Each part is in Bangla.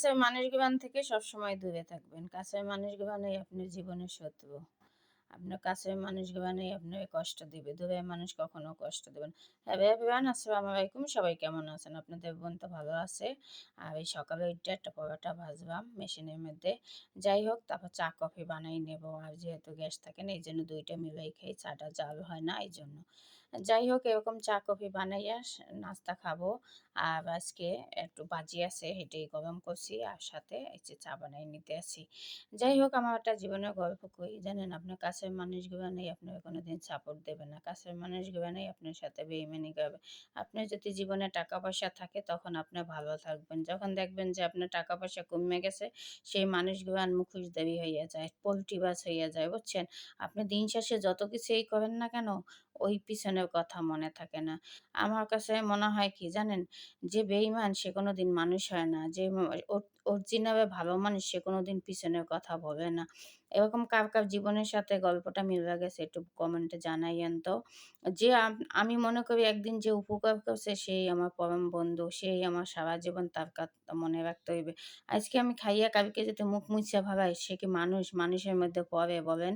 কাছের মানুষগুলান থেকে সবসময় দূরে থাকবেন। কাছের মানুষগুলানই আপনার জীবনের শত্রু। আপনার কাছের মানুষগুলানই আপনাকে কষ্ট দিবে। দূরের মানুষ কখনো কষ্ট দিবে না। হ্যালো এভরিওয়ান, আসসালামু আলাইকুম। সবাই কেমন আছেন? আপনাদের বোন তো ভালো আছে। আর এই সকালে উইঠা একটা পরোটা ভাজলাম মেশিনের মধ্যে। যাই হোক, তারপর চা কফি বানাই নেব। আর যেহেতু গ্যাস থাকে না, এইজন্য ২ টা মিলাই খাই। চাটা জাল হয় না এইজন্য। যাই হোক, এরকম চা কফি বানাইয়া নাস্তা খাবো। আর আজকে একটু ভাজি আছে, এটাই গরম করছি। আর সাথে এই যে চা বানাই নিতে আসি। যাই হোক, আমার একটা জীবনের গল্প কই। জানেন, আপনার কাছের মানুষগুলো নেই আপনাকে কোনোদিন সাপোর্ট দেবে না। কাছের মানুষগুলো নেই আপনার সাথে বেইমানি করবে। আপনার যদি জীবনে টাকা পয়সা থাকে তখন আপনি ভালো থাকবেন। যখন দেখবেন যে আপনার টাকা পয়সা কমে গেছে, সেই মানুষগুলান মুখোশধারী হইয়া যায়, পোল্টিবাজ হইয়া যায়, বুঝছেন? আপনি দিন শেষে যত কিছুই করেন না কেন, ওই পিছনের কথা মনে থাকে না। আমার কাছে মনে হয় কি জানেন? যে বেইমান সে কোনোদিন মানুষ হয় না। যে অরিজিনালে ভালো মানুষ সে কোনোদিন পিছনের কথা বলে না। এরকম কার, কার জীবনের সাথে গল্পটা মিইলা গেছে একটু কমেন্টে জানাইয়েন তো। যে আমি মনে করি একদিন যে উপকার করছে সেই আমার পরম বন্ধু, সেই আমার সারা জীবন তার কথা মনে রাখতে হইবে। আজকে আমি খাইয়া কালকে যদি মুখ মুইছা ভাগাই সে কি মানুষ? মানুষের মধ্যে পড়ে বলেন?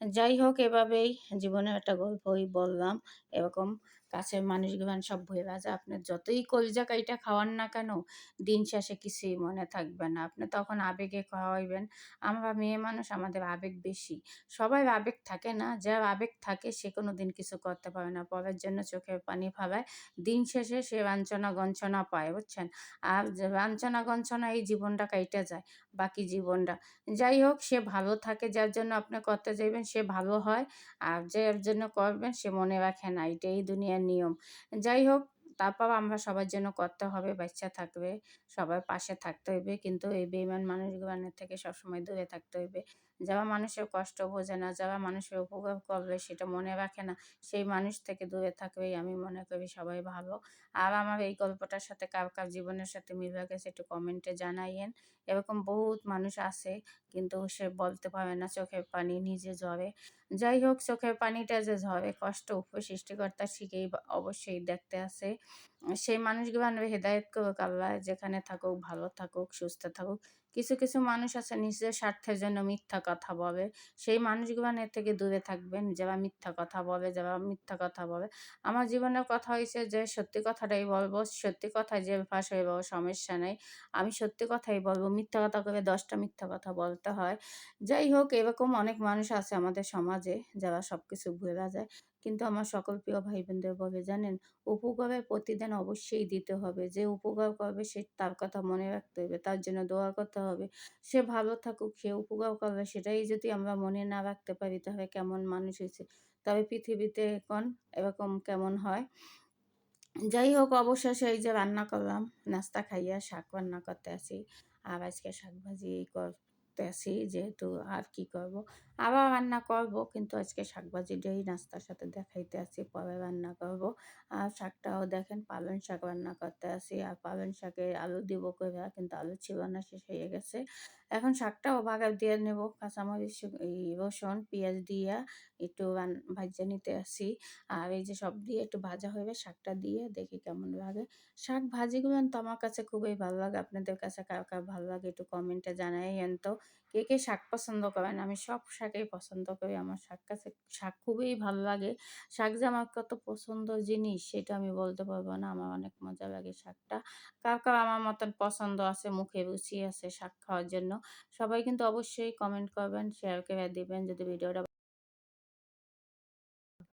যাই হোক, এভাবেই জীবনের একটা গল্পই বললাম। এরকম কাছের মানুষগুলান সব ভুইলা যায়। আপনার যতই কলিজা কাইটা খাওয়ান না কেন, দিন শেষে কিছুই মনে থাকবে না। আপনি তখন আবেগে খাওয়াইবেন। আমরা মেয়ে মানুষ, আমাদের আবেগ বেশি। সবার আবেগ থাকে না। যার আবেগ থাকে সে কোনোদিন কিছু করতে পারে না। পরের জন্য চোখের পানি ফেলায়। দিন শেষে সে লাঞ্ছনা গঞ্ছনা পায়, বুঝছেন? আর যে লাঞ্ছনা গঞ্ছনা এই জীবনটা কাইটা যায়, বাকি জীবনটা। যাই হোক, সে ভালো থাকে যার জন্য আপনি করতে যাইবেন সে ভালো হয়। আর যার জন্য করবেন সে মনে রাখে না। এটাই দুনিয়ার নিয়ম। যাই হোক, তারপরও আমরা সবার জন্য করতে হবে, বাচ্চা থাকবে, সবার পাশে থাকতে হইবে। কিন্তু এই বেইমান মানুষগুলানের থেকে সবসময় দূরে থাকতে হইবে। যারা মানুষের কষ্ট বোঝে না, যারা মানুষের উপকার করবে সেটা মনে রাখে না, সেই মানুষ থেকে দূরে থাকলেই আমি মনে করি সবাই ভালো। আর আমার এই গল্পটার সাথে কার, কার জীবনের সাথে মিলে গেছে একটু কমেন্টে জানাইয়েন। এরকম বহুত মানুষ আছে কিন্তু সে বলতে পারে না, চোখের পানি নিজে ঝরে। যাই হোক, চোখের পানিটা যে ঝরে কষ্ট উপরে সৃষ্টিকর্তা শিখেই অবশ্যই দেখতে আছে। সেই মানুষগুলো হেদায়েত করুক আল্লাহ, যেখানে থাকুক ভালো থাকুক, সুস্থ থাকুক। কিছু, কিছু মানুষ আছে নিজের স্বার্থের জন্য মিথ্যা কথা বলে। সেই মানুষগুলানের থেকে দূরে থাকবেন যারা মিথ্যা কথা বলে, যারা মিথ্যা কথা বলে। আমার জীবনের কথা হইছে যে সত্যি কথাটাই বলব। সত্যি কথা যে ফাঁস হইব সমস্যা নাই। আমি সত্যি কথাই বলব। মিথ্যা কথা কইলে ১০ টা মিথ্যা কথা বলতে হয়। যাই হোক, এরকম অনেক মানুষ আছে আমাদের সমাজে যারা সবকিছু ভুইলা যায়। কিন্তু আমার সকল প্রিয় ভাই-বোনদের বলে জানেন, উপকারের প্রতিদান অবশ্যই দিতে হবে। যে উপকার করবে সে তার কথা মনে রাখতে হবে। তার জন্য দোয়া করতে হবে। সে ভালো থাকুক, সে উপকার করবে সেটাই যদি আমরা মনে না রাখতে পারি তাহলে কেমন মানুষ হইছে? তবে পৃথিবীতে এখন এরকম কেমন হয়? যাই হোক, অবশেষে এই যে রান্না করলাম, নাস্তা খাইয়া শাক রান্না করতে আছি। আর আজকে শাকভাজি করতে আছি যেহেতু আর কি করব। আবার রান্না করব কিন্তু আজকে শাকভাজিটাই নাস্তার সাথে দেখাইতে আছি, পরে রান্না করব। আর শাকটাও দেখেন পালং শাক রান্না করতে আছি। আর পালং শাকে আলু দিব কইরা কিন্তু আলু ছিল না, শেষ হয়ে গেছে। এখন শাকটাও বাগার দিয়ে নেব। কাঁচামরিচ, এই রসুন, পেঁয়াজ দিয়া একটু ভাইজা নিতে আছি। আর এই যে সব দিয়ে একটু ভাজা হইবে, শাকটা দিয়ে দেখি কেমন লাগে। শাক ভাজিগুলো তো আমার কাছে খুবই ভালো লাগে। আপনাদের কাছে কার, কার ভালো লাগে একটু কমেন্টে জানাইয়েন তো। কে, কে শাক পছন্দ করেন? আমি সব শাকই পছন্দ করি। আমার শাক খুবই ভালো লাগে। শাক যে আমার কত পছন্দের জিনিস সেটা আমি বলতে পারব না। আমার অনেক মজা লাগে শাকটা। কার, কার আমার মতন পছন্দ আছে, মুখে রুচি আছে শাক খাওয়ার জন্য? সবাই কিন্তু অবশ্যই কমেন্ট করবেন, শেয়ার করে দিবেন যদি ভিডিওটা